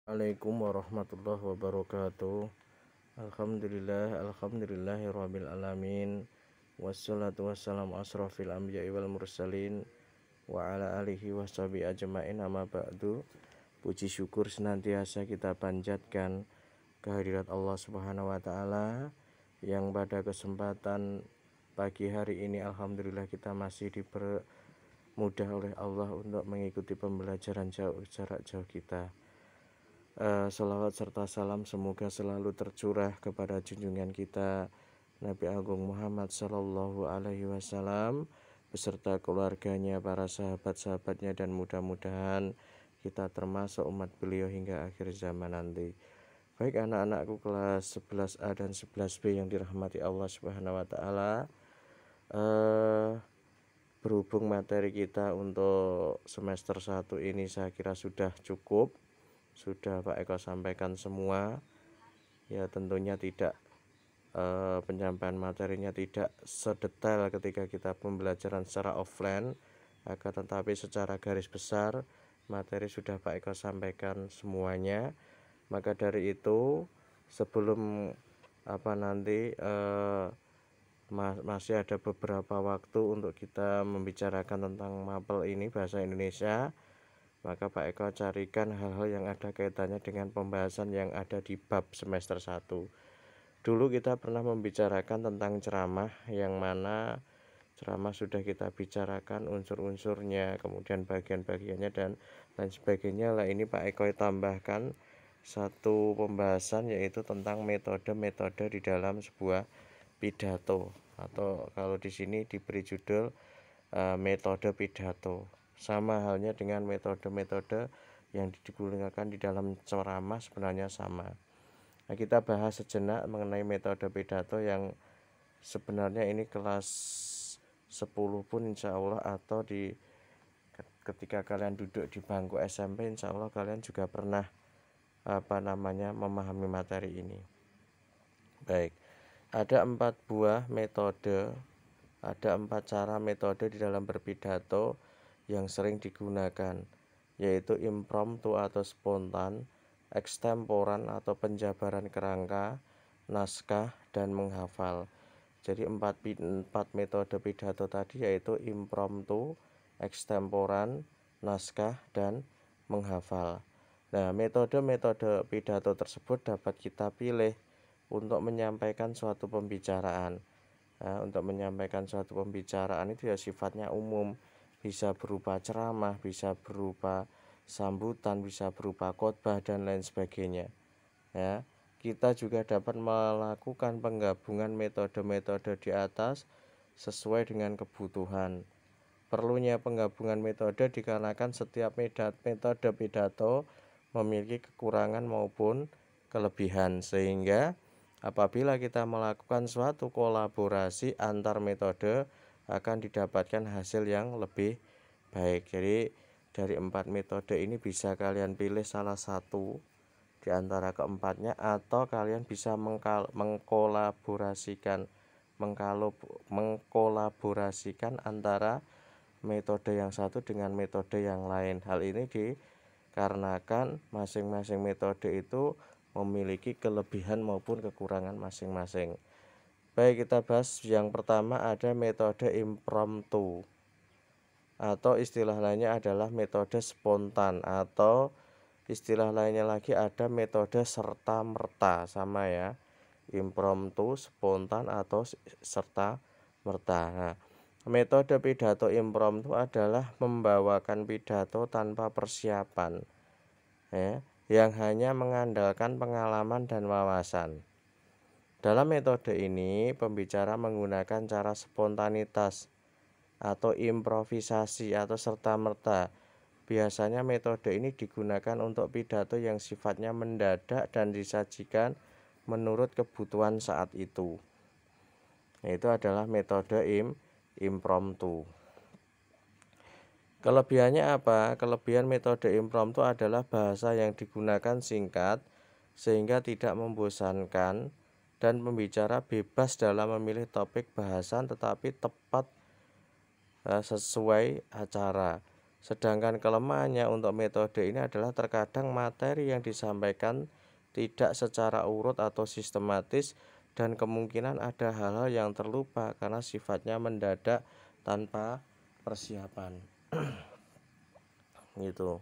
Assalamualaikum warahmatullahi wabarakatuh. Alhamdulillahirabbil alamin. Wassalatu wassalamu asrofil anbiya'i wal mursalin wa ala alihi washabihi ajmain, amma ba'du. Puji syukur senantiasa kita panjatkan kehadirat Allah Subhanahu wa taala yang pada kesempatan pagi hari ini alhamdulillah kita masih dipermudah oleh Allah untuk mengikuti pembelajaran jarak jauh kita. Salawat serta salam semoga selalu tercurah kepada junjungan kita Nabi Agung Muhammad Sallallahu Alaihi Wasallam beserta keluarganya, para sahabat-sahabatnya, dan mudah-mudahan kita termasuk umat beliau hingga akhir zaman nanti. Baik anak-anakku kelas 11A dan 11B yang dirahmati Allah Subhanahu wa taala, berhubung materi kita untuk semester 1 ini saya kira sudah cukup, sudah Pak Eko sampaikan semua. Ya tentunya tidak penyampaian materinya tidak sedetail ketika kita pembelajaran secara offline, akan tetapi secara garis besar materi sudah Pak Eko sampaikan semuanya. Maka dari itu sebelum masih ada beberapa waktu untuk kita membicarakan tentang mapel ini bahasa Indonesia, maka Pak Eko carikan hal-hal yang ada kaitannya dengan pembahasan yang ada di bab semester 1. Dulu kita pernah membicarakan tentang ceramah, yang mana ceramah sudah kita bicarakan unsur-unsurnya, kemudian bagian-bagiannya dan lain sebagainya. Lah ini Pak Eko tambahkan satu pembahasan, yaitu tentang metode-metode di dalam sebuah pidato, atau kalau di sini diberi judul metode pidato. Sama halnya dengan metode-metode yang digunakan di dalam ceramah, sebenarnya sama. Nah, kita bahas sejenak mengenai metode pidato yang sebenarnya ini kelas 10 pun insya Allah, atau ketika kalian duduk di bangku SMP insya Allah kalian juga pernah memahami materi ini. Baik, ada 4 buah metode, ada 4 cara metode di dalam berpidato yang sering digunakan, yaitu impromptu atau spontan, ekstemporan atau penjabaran kerangka, naskah, dan menghafal. Jadi 4 metode pidato tadi yaitu impromptu, ekstemporan, naskah, dan menghafal. Nah, metode-metode pidato tersebut dapat kita pilih untuk menyampaikan suatu pembicaraan. Nah, untuk menyampaikan suatu pembicaraan itu ya sifatnya umum, bisa berupa ceramah, bisa berupa sambutan, bisa berupa khotbah, dan lain sebagainya. Ya, kita juga dapat melakukan penggabungan metode-metode di atas sesuai dengan kebutuhan. Perlunya penggabungan metode dikarenakan setiap metode pidato memiliki kekurangan maupun kelebihan, sehingga apabila kita melakukan suatu kolaborasi antar metode akan didapatkan hasil yang lebih baik. Jadi dari 4 metode ini bisa kalian pilih salah satu di antara keempatnya, atau kalian bisa mengkolaborasikan antara metode yang satu dengan metode yang lain. Hal ini dikarenakan masing-masing metode itu memiliki kelebihan maupun kekurangan masing-masing. Baik, kita bahas yang pertama, ada metode impromptu, atau istilah lainnya adalah metode spontan, atau istilah lainnya lagi ada metode serta-merta. Sama ya, impromptu, spontan, atau serta-merta. Nah, metode pidato impromptu adalah membawakan pidato tanpa persiapan, yang hanya mengandalkan pengalaman dan wawasan. Dalam metode ini, pembicara menggunakan cara spontanitas atau improvisasi atau serta-merta. Biasanya metode ini digunakan untuk pidato yang sifatnya mendadak dan disajikan menurut kebutuhan saat itu. Itu adalah metode impromptu. Kelebihannya apa? Kelebihan metode impromptu adalah bahasa yang digunakan singkat sehingga tidak membosankan, dan pembicara bebas dalam memilih topik bahasan tetapi tepat sesuai acara. Sedangkan kelemahannya untuk metode ini adalah terkadang materi yang disampaikan tidak secara urut atau sistematis, dan kemungkinan ada hal-hal yang terlupa karena sifatnya mendadak tanpa persiapan. Gitu.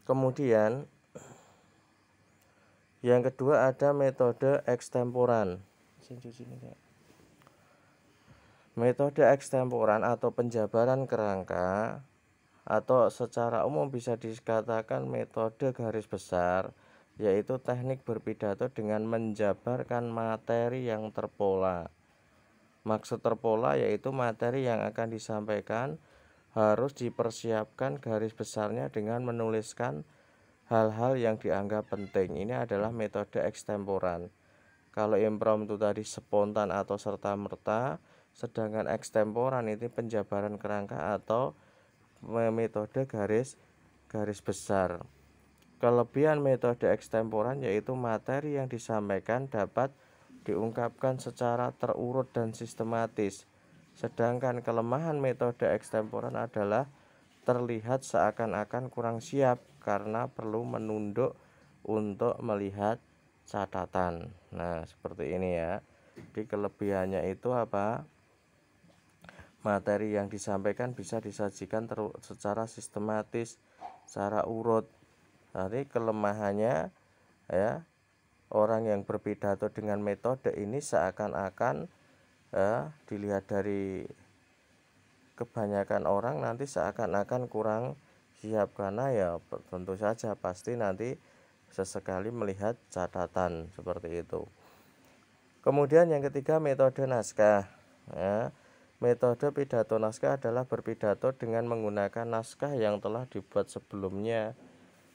Kemudian yang kedua ada metode ekstemporan. Metode ekstemporan atau penjabaran kerangka atau secara umum bisa dikatakan metode garis besar, yaitu teknik berpidato dengan menjabarkan materi yang terpola. Maksud terpola yaitu materi yang akan disampaikan harus dipersiapkan garis besarnya dengan menuliskan hal-hal yang dianggap penting. Ini adalah metode ekstemporan. Kalau impromptu tadi spontan atau serta-merta, sedangkan ekstemporan itu penjabaran kerangka atau metode garis besar. Kelebihan metode ekstemporan yaitu materi yang disampaikan dapat diungkapkan secara terurut dan sistematis. Sedangkan kelemahan metode ekstemporan adalah terlihat seakan-akan kurang siap karena perlu menunduk untuk melihat catatan. Nah, seperti ini ya. Jadi kelebihannya itu apa? Materi yang disampaikan bisa disajikan secara sistematis, secara urut. Jadi kelemahannya ya, orang yang berpidato dengan metode ini seakan-akan dilihat dari kebanyakan orang nanti seakan-akan kurang siap karena ya tentu saja pasti nanti sesekali melihat catatan seperti itu. Kemudian yang ketiga metode naskah ya. Metode pidato naskah adalah berpidato dengan menggunakan naskah yang telah dibuat sebelumnya.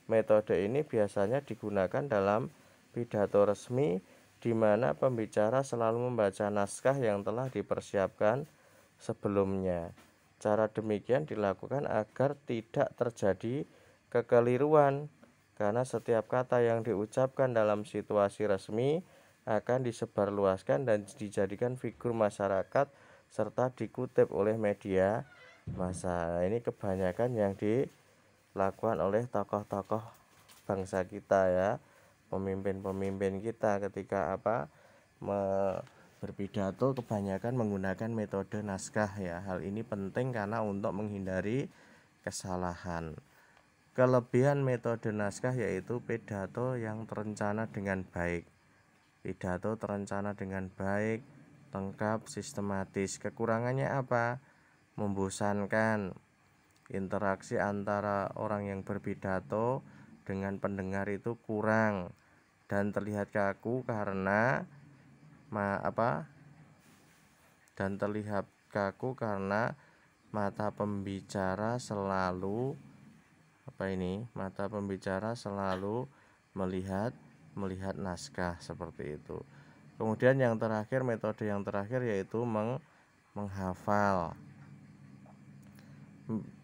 Metode ini biasanya digunakan dalam pidato resmi di mana pembicara selalu membaca naskah yang telah dipersiapkan sebelumnya. Cara demikian dilakukan agar tidak terjadi kekeliruan karena setiap kata yang diucapkan dalam situasi resmi akan disebarluaskan dan dijadikan figur masyarakat serta dikutip oleh media massa. Ini kebanyakan yang dilakukan oleh tokoh-tokoh bangsa kita ya, pemimpin-pemimpin kita ketika berpidato kebanyakan menggunakan metode naskah ya. Hal ini penting karena untuk menghindari kesalahan. Kelebihan metode naskah yaitu pidato yang terencana dengan baik. Pidato terencana dengan baik, lengkap, sistematis. Kekurangannya apa? Membosankan. Interaksi antara orang yang berpidato dengan pendengar itu kurang dan terlihat kaku karena mata pembicara selalu melihat naskah seperti itu. Kemudian metode yang terakhir yaitu menghafal.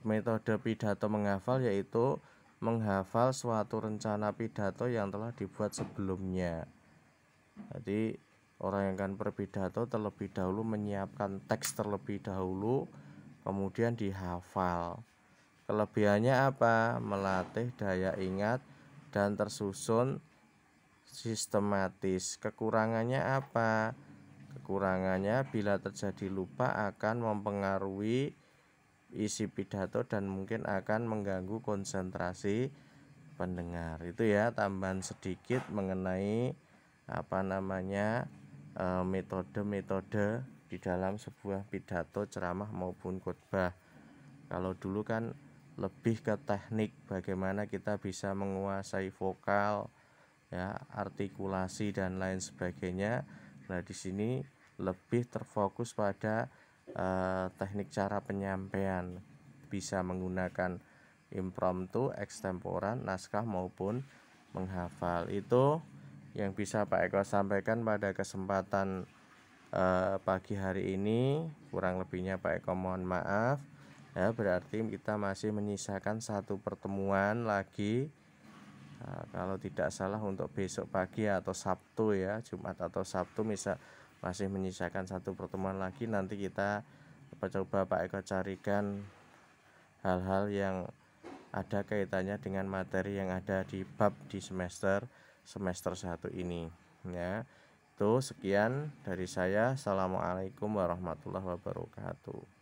Metode pidato menghafal yaitu menghafal suatu rencana pidato yang telah dibuat sebelumnya. Jadi orang yang akan berpidato terlebih dahulu menyiapkan teks terlebih dahulu, kemudian dihafal. Kelebihannya apa? Melatih daya ingat dan tersusun sistematis. Kekurangannya apa? Kekurangannya bila terjadi lupa akan mempengaruhi isi pidato dan mungkin akan mengganggu konsentrasi pendengar. Itu ya tambahan sedikit mengenai metode-metode di dalam sebuah pidato, ceramah maupun khotbah. Kalau dulu kan lebih ke teknik bagaimana kita bisa menguasai vokal ya, artikulasi dan lain sebagainya. Nah, di sini lebih terfokus pada teknik cara penyampaian, bisa menggunakan impromptu, ekstemporan, naskah maupun menghafal. Itu yang bisa Pak Eko sampaikan pada kesempatan pagi hari ini. Kurang lebihnya Pak Eko mohon maaf ya, berarti kita masih menyisakan satu pertemuan lagi. Kalau tidak salah untuk besok pagi atau Sabtu ya, Jumat atau Sabtu masih menyisakan satu pertemuan lagi. Nanti kita coba Pak Eko carikan hal-hal yang ada kaitannya dengan materi yang ada di bab di semester 1 ini ya. Itu sekian dari saya. Assalamualaikum warahmatullahi wabarakatuh.